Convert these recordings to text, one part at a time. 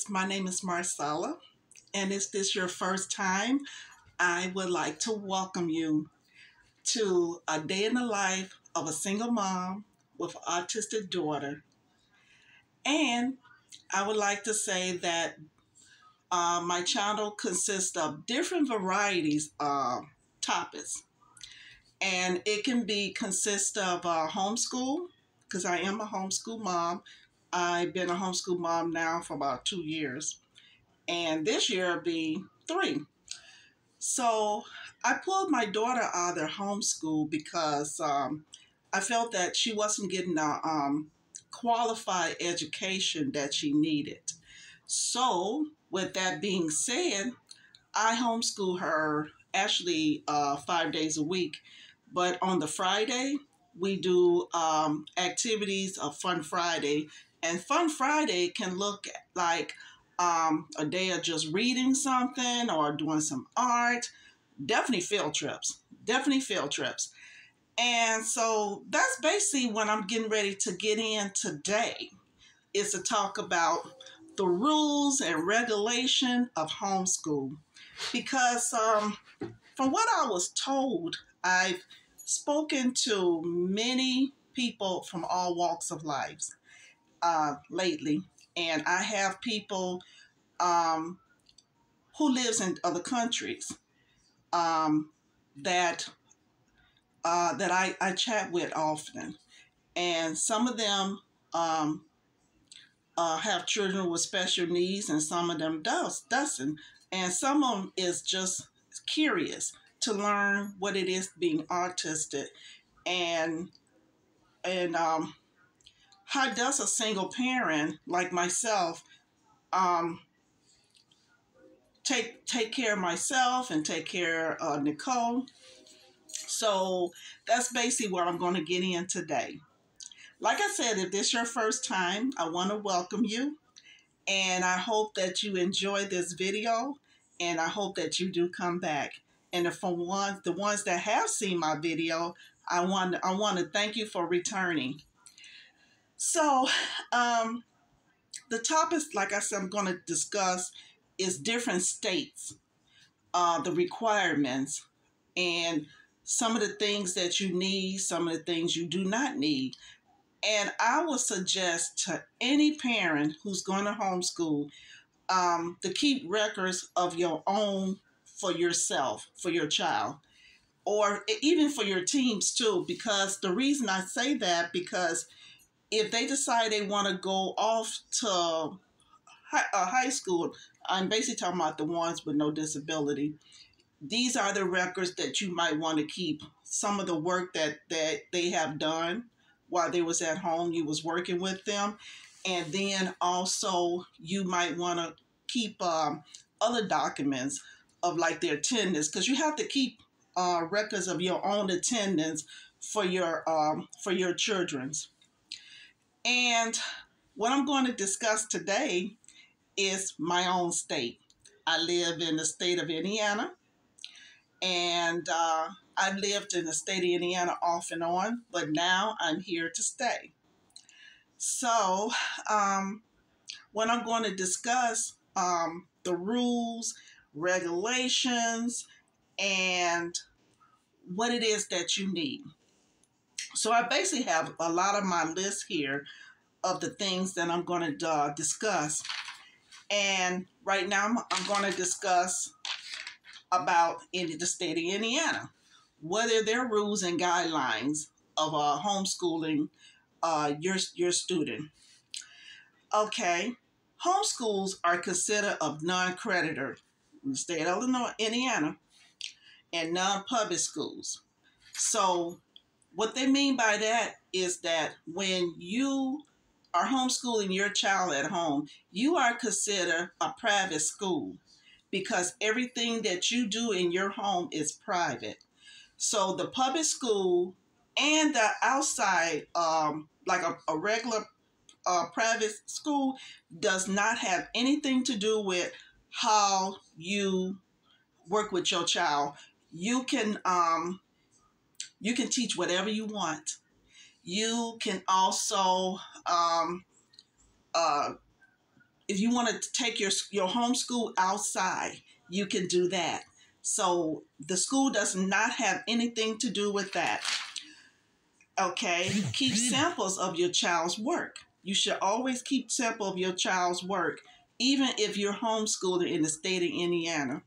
My name is Marcella, and is this your first time? I would like to welcome you to a day in the life of a single mom with an autistic daughter. And I would like to say that my channel consists of different varieties of topics, and it can be consist of homeschool because I am a homeschool mom. I've been a homeschool mom now for about 2 years, and this year will be 3. So I pulled my daughter out of their homeschool because I felt that she wasn't getting a qualified education that she needed. So, with that being said, I homeschool her actually 5 days a week. But on the Friday, we do activities of Fun Friday. And Fun Friday can look like a day of just reading something or doing some art. Definitely field trips. Definitely field trips. And so that's basically what I'm getting ready to get in today, is to talk about the rules and regulation of homeschool. Because from what I was told, I've spoken to many people from all walks of life lately, and I have people um, who lives in other countries um, that I chat with often, and some of them um, have children with special needs, and some of them doesn't, and some of them is just curious to learn what it is being autistic, and and how does a single parent like myself um, take care of myself and take care of Nicole. So that's basically what I'm going to get in today. Like I said, if this is your first time, I want to welcome you, and I hope that you enjoy this video, and I hope that you do come back. And if for the ones that have seen my video, I want to thank you for returning. So, the topics, like I said, I'm going to discuss is different states, the requirements, and some of the things that you need, some of the things you do not need. And I would suggest to any parent who's going to homeschool to keep records of your own for yourself, for your child, or even for your teams too. Because the reason I say that, because if they decide they want to go off to high school, I'm basically talking about the ones with no disability. These are the records that you might want to keep. Some of the work that they have done while they was at home, you was working with them. And then also you might want to keep other documents of like their attendance, because you have to keep records of your own attendance for your children's. And what I'm going to discuss today is my own state. I live in the state of Indiana, and I've lived in the state of Indiana off and on, but now I'm here to stay. So, what I'm going to discuss the rules, regulations, and what it is that you need. So I basically have a lot of my list here of the things that I'm going to discuss. And right now I'm going to discuss about in the state of Indiana, what are their rules and guidelines of homeschooling your student. Okay, homeschools are considered of non-creditor in the state of Indiana, and non-public schools. So what they mean by that is that when you are homeschooling your child at home, you are considered a private school, because everything that you do in your home is private. So the public school and the outside, like a regular private school, does not have anything to do with how you work with your child. You can teach whatever you want. You can also um, uh, if you want to take your homeschool outside, you can do that. So the school does not have anything to do with that. Okay, keep samples of your child's work. You should always keep sample of your child's work, even if you're homeschooling in the state of Indiana.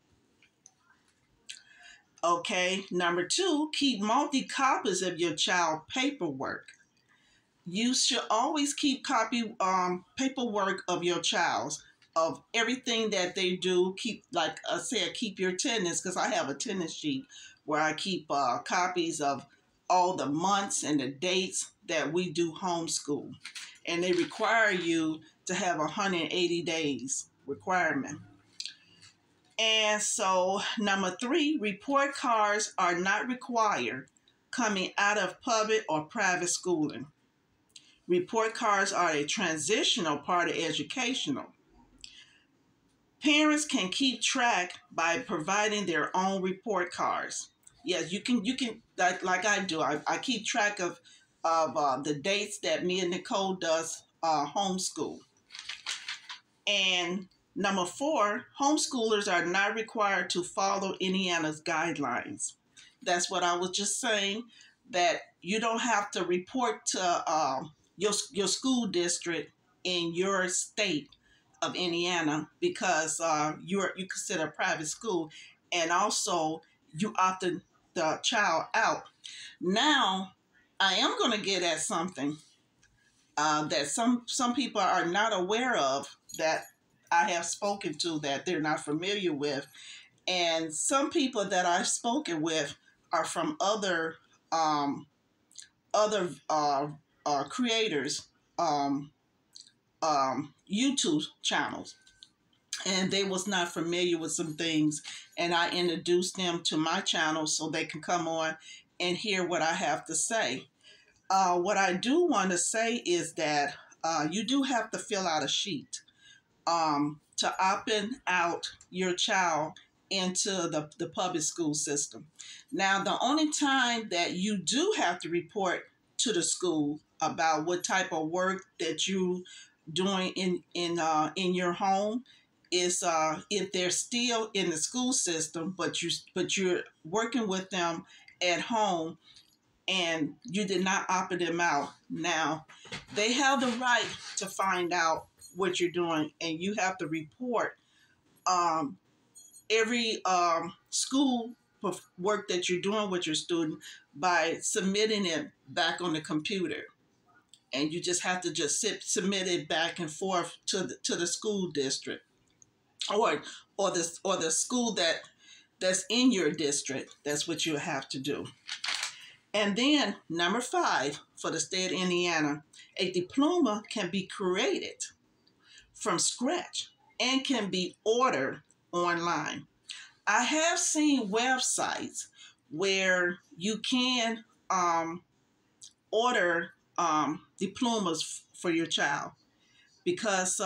Okay, number 2, keep multi copies of your child paperwork. You should always keep paperwork of your child's, of everything that they do. Keep, like I said, keep your attendance, because I have a attendance sheet where I keep copies of all the months and the dates that we do homeschool. And they require you to have 180 days requirement. And so, number 3, report cards are not required coming out of public or private schooling. Report cards are a transitional part of educational. Parents can keep track by providing their own report cards. Yes, you can like I do. I keep track of the dates that me and Nicole does homeschool. And number 4, homeschoolers are not required to follow Indiana's guidelines. That's what I was just saying, that you don't have to report to your school district in your state of Indiana, because you consider a private school, and also you opted the child out. Now, I am going to get at something that some people are not aware of, that I have spoken to, that they're not familiar with. And some people that I've spoken with are from other creators, YouTube channels, and they was not familiar with some things, and I introduced them to my channel so they can come on and hear what I have to say. What I do want to say is that you do have to fill out a sheet to opt out your child into the public school system. Now, the only time that you do have to report to the school about what type of work that you doing in your home is if they're still in the school system, but you're working with them at home, and you did not opt them out. Now, they have the right to find out what you're doing, and you have to report every school work that you're doing with your student by submitting it back on the computer. And you just have to submit it back and forth to the school district, or the school that's in your district. That's what you have to do. And then number 5, for the state of Indiana, a diploma can be created from scratch and can be ordered online. I have seen websites where you can order diplomas for your child, because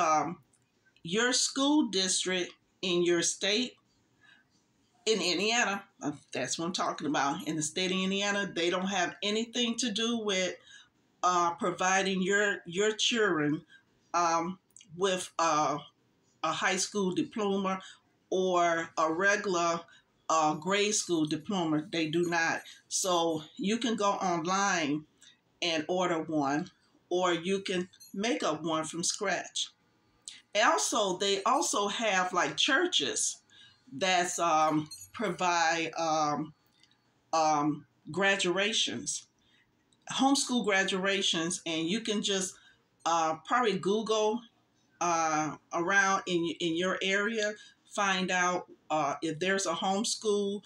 your school district in your state, in Indiana, that's what I'm talking about, in the state of Indiana, they don't have anything to do with providing your children with a high school diploma or a regular grade school diploma. They do not. So you can go online and order one, or you can make up one from scratch. Also, they also have like churches that provide graduations, homeschool graduations, and you can just probably Google around in your area, find out if there's a homeschool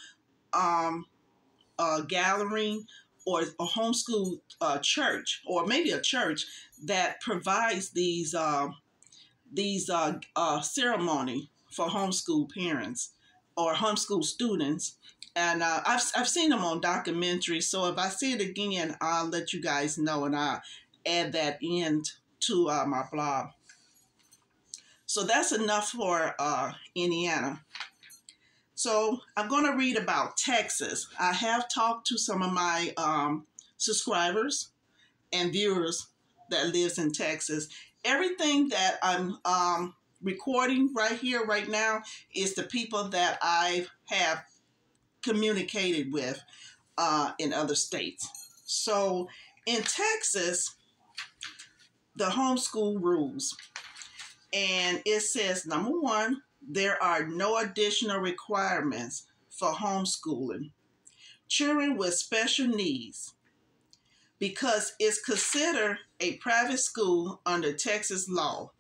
gathering, or a homeschool church, or maybe a church that provides these ceremony for homeschool parents or homeschool students. And I've seen them on documentaries. So if I see it again, I'll let you guys know, and I'll add that in to my blog. So that's enough for Indiana. So I'm going to read about Texas. I have talked to some of my subscribers and viewers that lives in Texas. Everything that I'm recording right here, right now, is the people that I have communicated with in other states. So in Texas, the homeschool rules, and it says, number one, there are no additional requirements for homeschooling children with special needs because it's considered a private school under Texas law.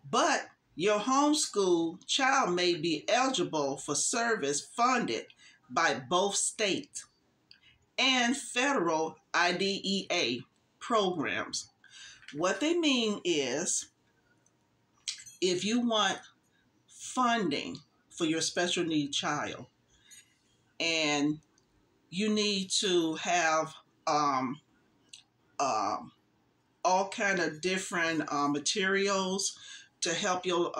But your homeschool child may be eligible for service funded by both state and federal IDEA programs. What they mean is, if you want funding for your special need child and you need to have all kind of different materials to help your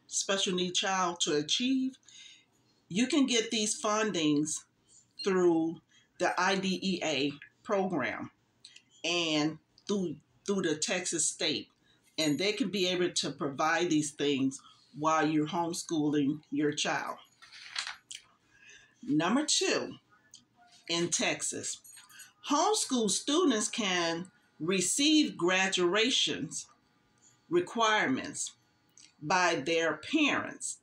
special need child to achieve, you can get these fundings through the IDEA program and through the Texas state, and they can be able to provide these things while you're homeschooling your child. Number two, in Texas, homeschool students can receive graduations requirements by their parents,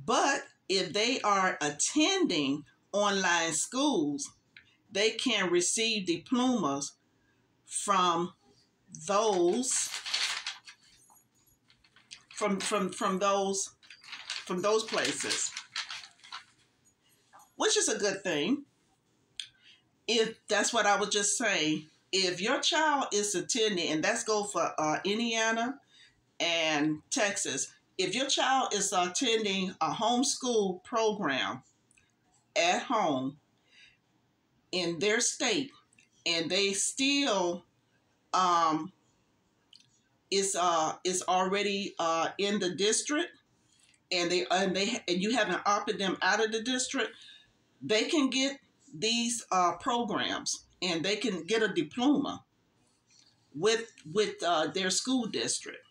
but if they are attending online schools, they can receive diplomas from those from those places, which is a good thing. If that's what I was just saying, if your child is attending, and that's go for Indiana and Texas, if your child is attending a homeschool program at home in their state, and they still is already in the district, and you haven't opted them out of the district, they can get these programs, and they can get a diploma with their school district.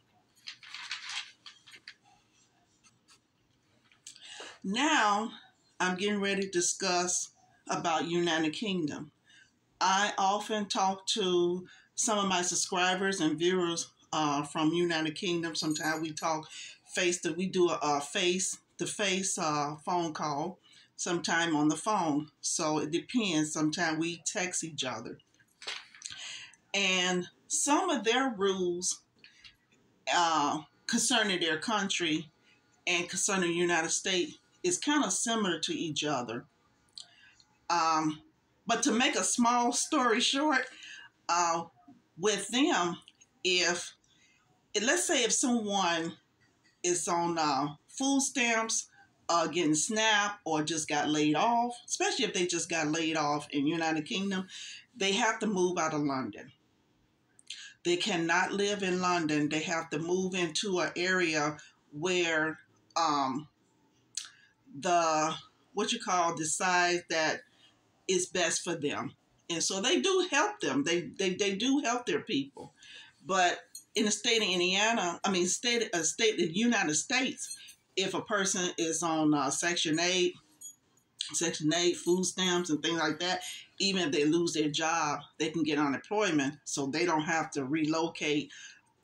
Now, I'm getting ready to discuss about United Kingdom. I often talk to some of my subscribers and viewers from United Kingdom. Sometimes we talk we do a face-to-face phone call, sometime on the phone. So it depends. Sometimes we text each other. And some of their rules concerning their country and concerning the United States is kind of similar to each other. But to make a small story short, with them, let's say if someone is on food stamps, getting SNAP, or just got laid off, especially if they just got laid off in United Kingdom, they have to move out of London. They cannot live in London. They have to move into an area where decide that is best for them. And so they do help them. They do help their people. But in the state of Indiana, the United States, if a person is on Section 8, food stamps and things like that, even if they lose their job, they can get unemployment, so they don't have to relocate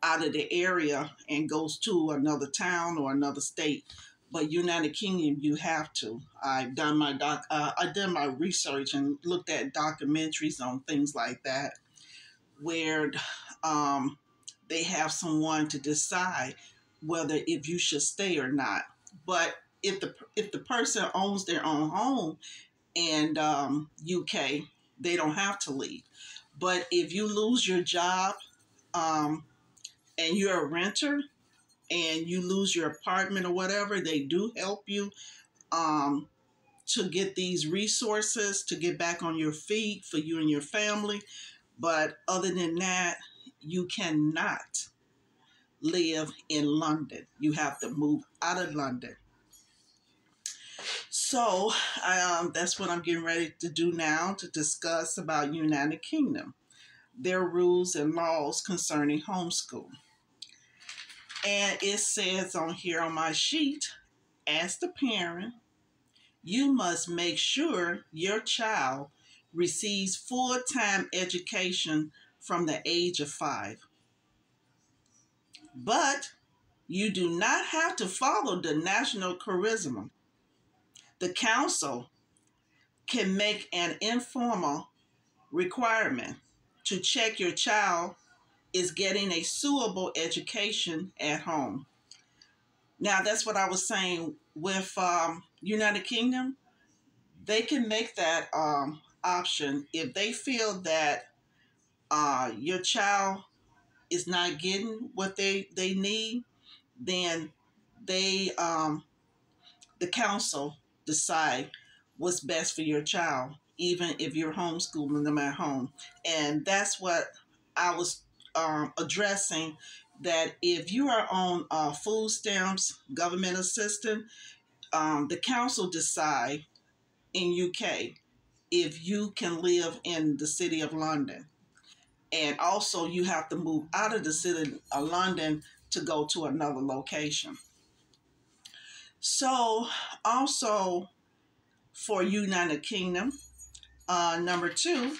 out of the area and goes to another town or another state. But United Kingdom, you have to. I've done my research and looked at documentaries on things like that, where they have someone to decide whether if you should stay or not. But if the person owns their own home in UK, they don't have to leave. But if you lose your job and you're a renter and you lose your apartment or whatever, they do help you to get these resources to get back on your feet for you and your family. But other than that, you cannot live in London. You have to move out of London. So that's what I'm getting ready to do now, to discuss about United Kingdom, their rules and laws concerning homeschool. And it says on here on my sheet, as the parent, you must make sure your child receives full-time education from the age of 5. But you do not have to follow the national curriculum. The council can make an informal requirement to check your child is getting a suitable education at home. Now, that's what I was saying with United Kingdom. They can make that option if they feel that your child is not getting what they need. Then they the council decide what's best for your child, even if you're homeschooling them at home. And that's what I was addressing, that if you are on food stamps, government assistance, the council decide in UK if you can live in the city of London. And also you have to move out of the city of London to go to another location. So also for United Kingdom, number 2,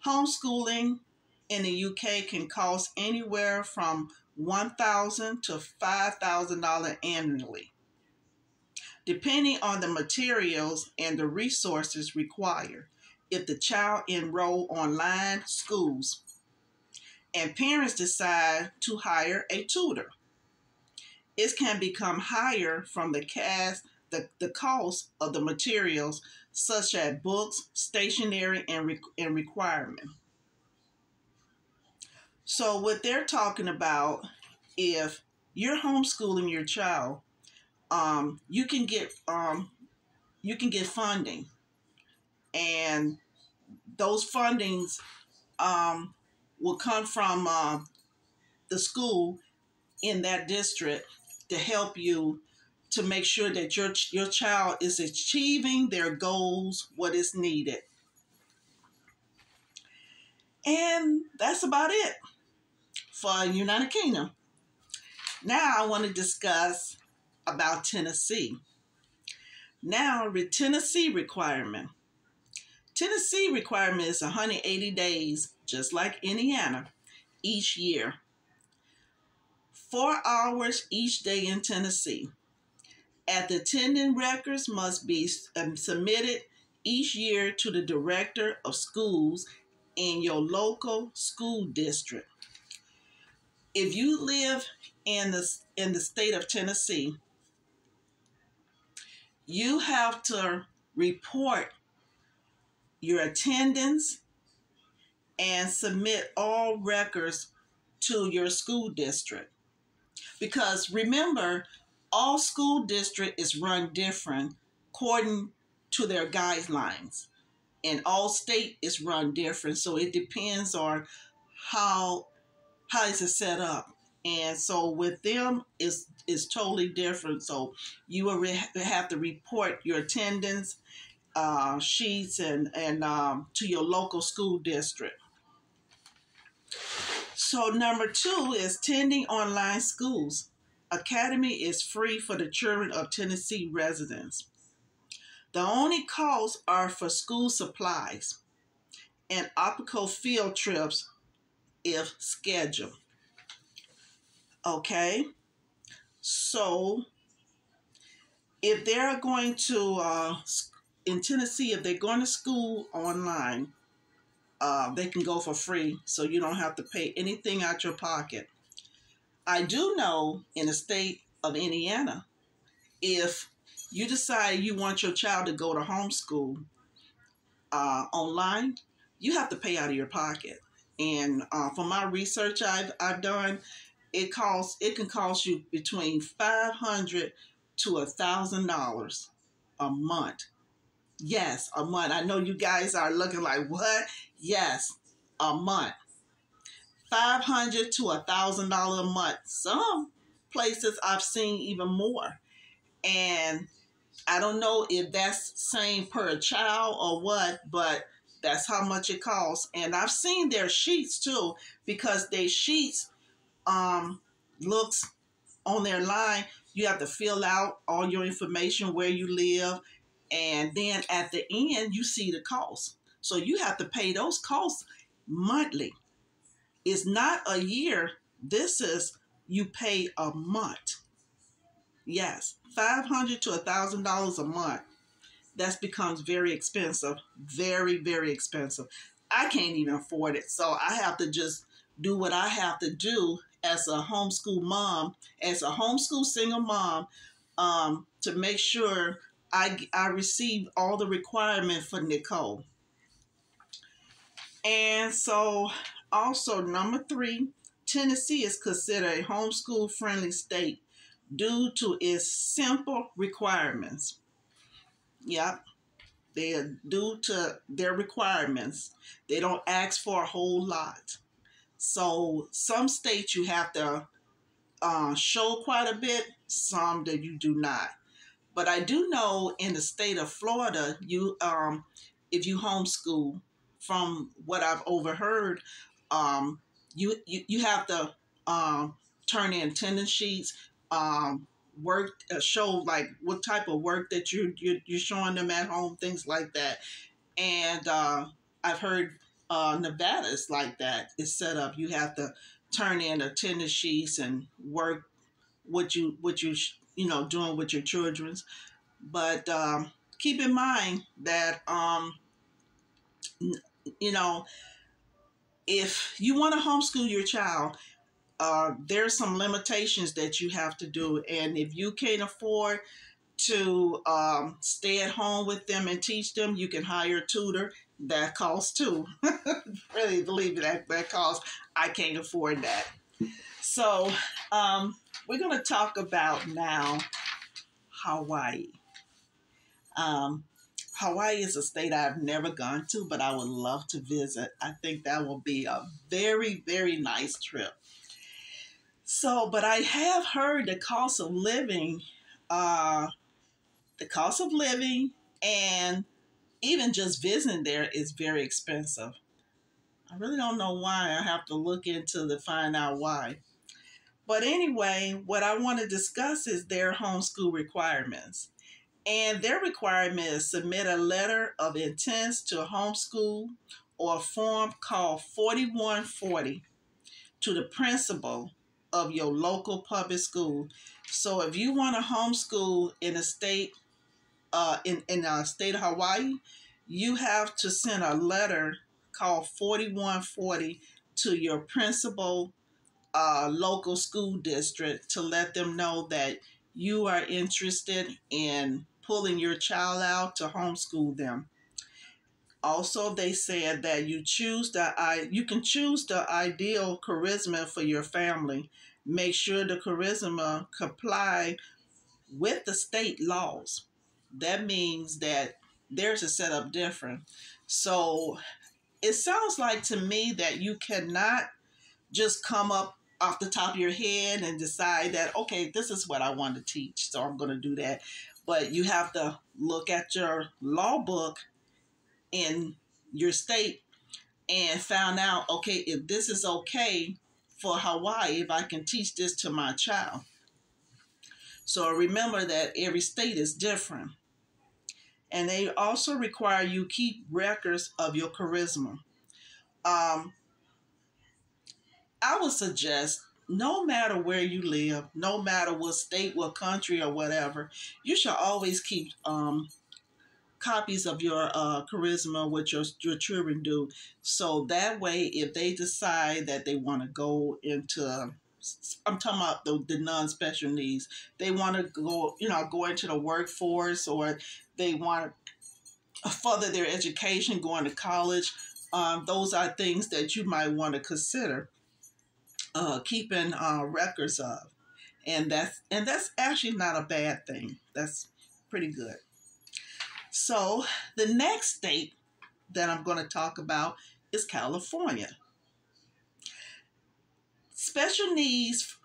homeschooling in the UK can cost anywhere from $1,000 to $5,000 annually, depending on the materials and the resources required. If the child enroll online schools and parents decide to hire a tutor, it can become higher from the cost of the materials such as books, stationery, and requirement. So what they're talking about, if you're homeschooling your child, you can get funding, and those fundings will come from the school in that district to help you to make sure that your child is achieving their goals, what is needed. And that's about it for United Kingdom. Now I want to discuss about Tennessee. Now, the Tennessee requirement. Tennessee requirement is 180 days, just like Indiana, each year. 4 hours each day in Tennessee. And the attendance records must be submitted each year to the director of schools in your local school district. If you live in the state of Tennessee, you have to report your attendance and submit all records to your school district. Because remember, all school district is run different according to their guidelines, and all state is run different. So it depends on how is it set up. And so with them is totally different. So you will have to report your attendance sheets and to your local school district. So number 2 is attending online schools. Academy is free for the children of Tennessee residents. The only costs are for school supplies and optical field trips if scheduled. Okay, so if they're going to, in Tennessee, if they're going to school online, they can go for free, so you don't have to pay anything out your pocket. I do know in the state of Indiana, if you decide you want your child to go to homeschool online, you have to pay out of your pocket. And from my research I've done, it can cost you between $500 to $1,000 a month. Yes, a month. I know you guys are looking like, what? Yes, a month. $500 to $1,000 a month. Some places I've seen even more. And I don't know if that's same per child or what, but that's how much it costs. And I've seen their sheets too, because their sheets looks on their line, you have to fill out all your information, where you live, and then at the end, you see the cost. So you have to pay those costs monthly. It's not a year. This is, you pay a month. Yes, $500 to $1,000 a month. That becomes very expensive, very, very expensive. I can't even afford it. So I have to just do what I have to do as a homeschool mom, as a homeschool single mom, to make sure I receive all the requirements for Nicole. And so also number 3, Tennessee is considered a homeschool friendly state due to its simple requirements. Yep. They're due to their requirements. They don't ask for a whole lot. So some states you have to show quite a bit, some that you do not. But I do know in the state of Florida, you if you homeschool, from what I've overheard, you have to turn in attendance sheets, work, show like what type of work that you're showing them at home, things like that. And I've heard Nevada is like that. It's set up. You have to turn in attendance sheets and work what you doing with your children's. But keep in mind that you know if you want to homeschool your child, there's some limitations that you have to do, and if you can't afford to stay at home with them and teach them, you can hire a tutor. That costs too. Really, believe me, that costs. I can't afford that. So we're going to talk about now Hawaii. Hawaii is a state I've never gone to, but I would love to visit. I think that will be a very, very nice trip. So, but I have heard the cost of living, and even just visiting there is very expensive. I really don't know why. I have to look into to find out why. But anyway, what I want to discuss is their homeschool requirements. And their requirement is submit a letter of intent to homeschool or a form called 4140 to the principal of your local public school. So if you want to homeschool in a state, in the state of Hawaii, you have to send a letter called 4140 to your principal local school district to let them know that you are interested in pulling your child out to homeschool them. Also, they said that you can choose the ideal curriculum for your family. Make sure the curriculum comply with the state laws. That means that theirs is set up different. So it sounds like to me that you cannot just come up off the top of your head and decide that, okay, this is what I want to teach, so I'm going to do that. But you have to look at your law book in your state and found out, okay, if this is okay for Hawaii, if I can teach this to my child. So remember that every state is different. And they also require you keep records of your charisma. I would suggest, no matter where you live, no matter what state, what country, or whatever, you should always keep copies of your charisma, what your children do. So that way, if they decide that they want to go into, I'm talking about the non-special needs, they want to go into the workforce, or they want to further their education, going to college. Those are things that you might want to consider keeping records of, and that's actually not a bad thing. That's pretty good. So the next state that I'm going to talk about is California. Special needs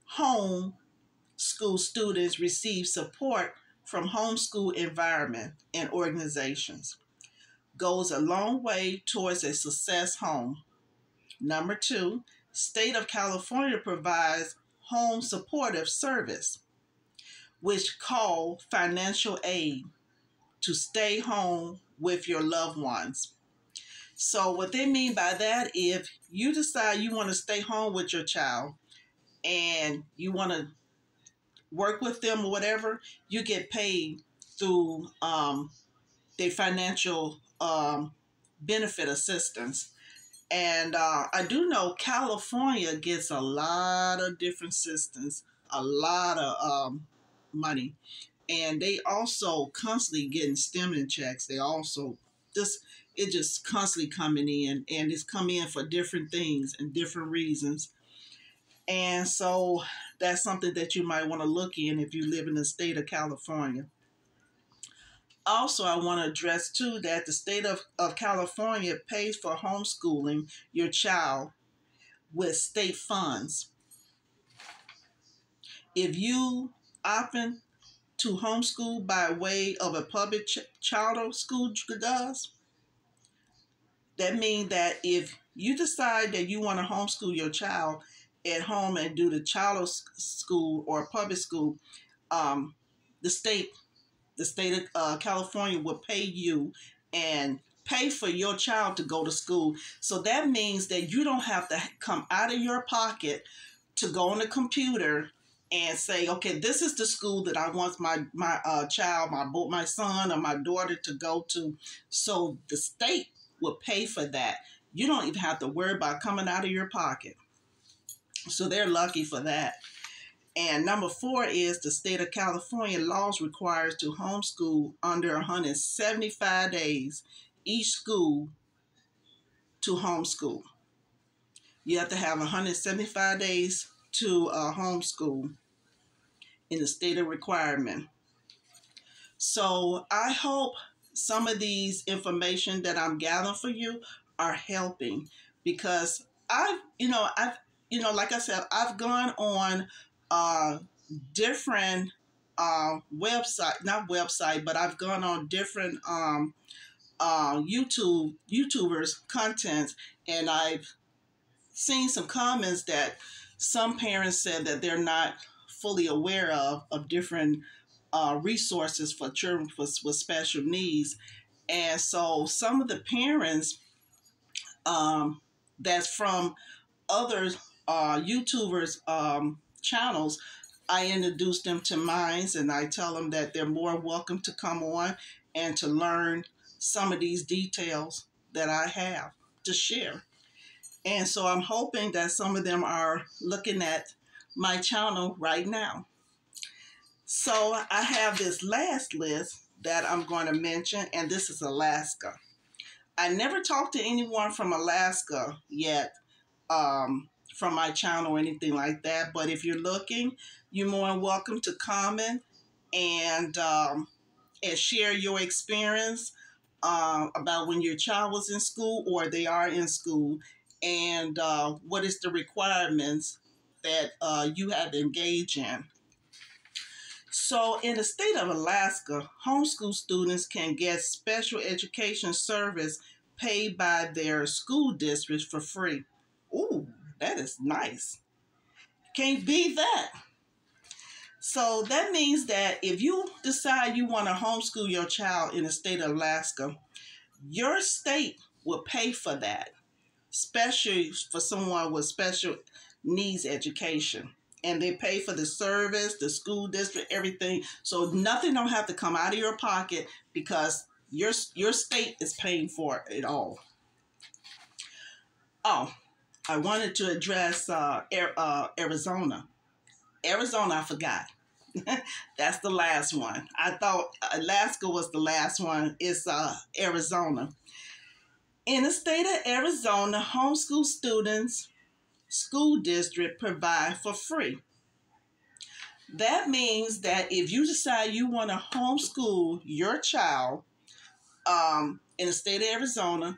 home school students receive support from homeschool environment and organizations. Goes a long way towards a success home. Number 2, State of California provides home supportive service, which call financial aid to stay home with your loved ones. So what they mean by that, if you decide you want to stay home with your child and you want to work with them or whatever, you get paid through their financial benefit assistance. And I do know California gets a lot of different assistance, a lot of money. And they also constantly getting stimulus checks. They also just constantly coming in, and it's coming in for different things and different reasons. And so that's something that you might want to look in if you live in the state of California. Also, I want to address too that the state of California pays for homeschooling your child with state funds. If you opt to homeschool by way of a public charter school does, that means that if you decide that you want to homeschool your child at home and do the charter school or public school, the state of California will pay you and pay for your child to go to school. So that means that you don't have to come out of your pocket to go on the computer and say, okay, this is the school that I want my child, my son or my daughter to go to. So the state will pay for that. You don't even have to worry about coming out of your pocket. So they're lucky for that. And number 4 is the state of California laws requires to homeschool under 175 days each school to homeschool. You have to have 175 days to homeschool in the state of requirement. So I hope some of these information that I'm gathering for you are helping, because like I said, I've gone on different but I've gone on different YouTubers contents, and I've seen some comments that some parents said that they're not fully aware of different resources for children with special needs. And so some of the parents that's from other YouTubers channels, I introduce them to mine, and I tell them that they're more welcome to come on and to learn some of these details that I have to share. And so I'm hoping that some of them are looking at my channel right now. So I have this last list that I'm going to mention, and this is Alaska. I never talked to anyone from Alaska yet from my channel or anything like that. But if you're looking, you're more than welcome to comment and share your experience about when your child was in school or they are in school, and what is the requirements that you have to engage in. So in the state of Alaska, homeschool students can get special education service paid by their school districts for free. Ooh, that is nice. Can't beat that. So that means that if you decide you want to homeschool your child in the state of Alaska, your state will pay for that, especially for someone with special needs education. And they pay for the service, the school district, everything. So nothing don't have to come out of your pocket, because your state is paying for it all. Oh, I wanted to address Arizona. Arizona, I forgot. That's the last one. I thought Alaska was the last one. It's Arizona. In the state of Arizona, homeschool students, school district provide for free. That means that if you decide you want to homeschool your child in the state of Arizona,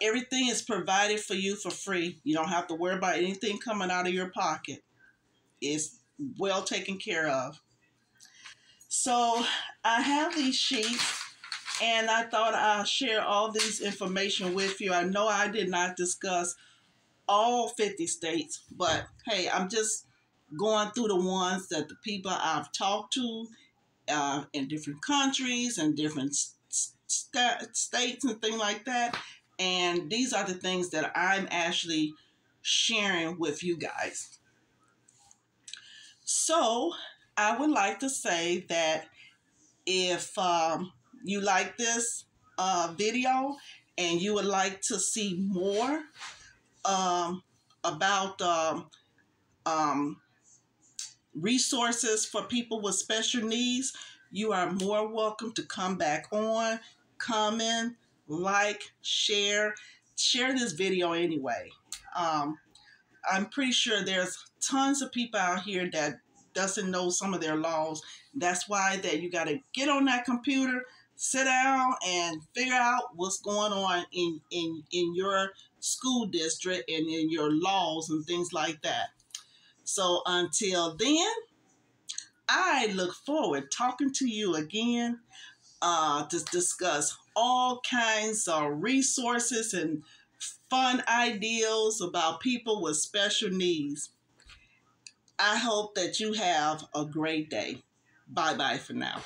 everything is provided for you for free. You don't have to worry about anything coming out of your pocket. It's well taken care of. So I have these sheets, and I thought I'll share all this information with you. I know I did not discuss all 50 states, but hey, I'm just going through the ones that the people I've talked to in different countries and different states and things like that. And these are the things that I'm actually sharing with you guys. So I would like to say that if you like this video and you would like to see more about um, resources for people with special needs, you are more welcome to come back on, comment, like, share this video anyway. I'm pretty sure there's tons of people out here that doesn't know some of their laws. That's why that you got to get on that computer, sit down, and figure out what's going on in your school district and in your laws and things like that. So until then, I look forward talking to you again to discuss all kinds of resources and fun ideas about people with special needs. I hope that you have a great day. Bye-bye for now.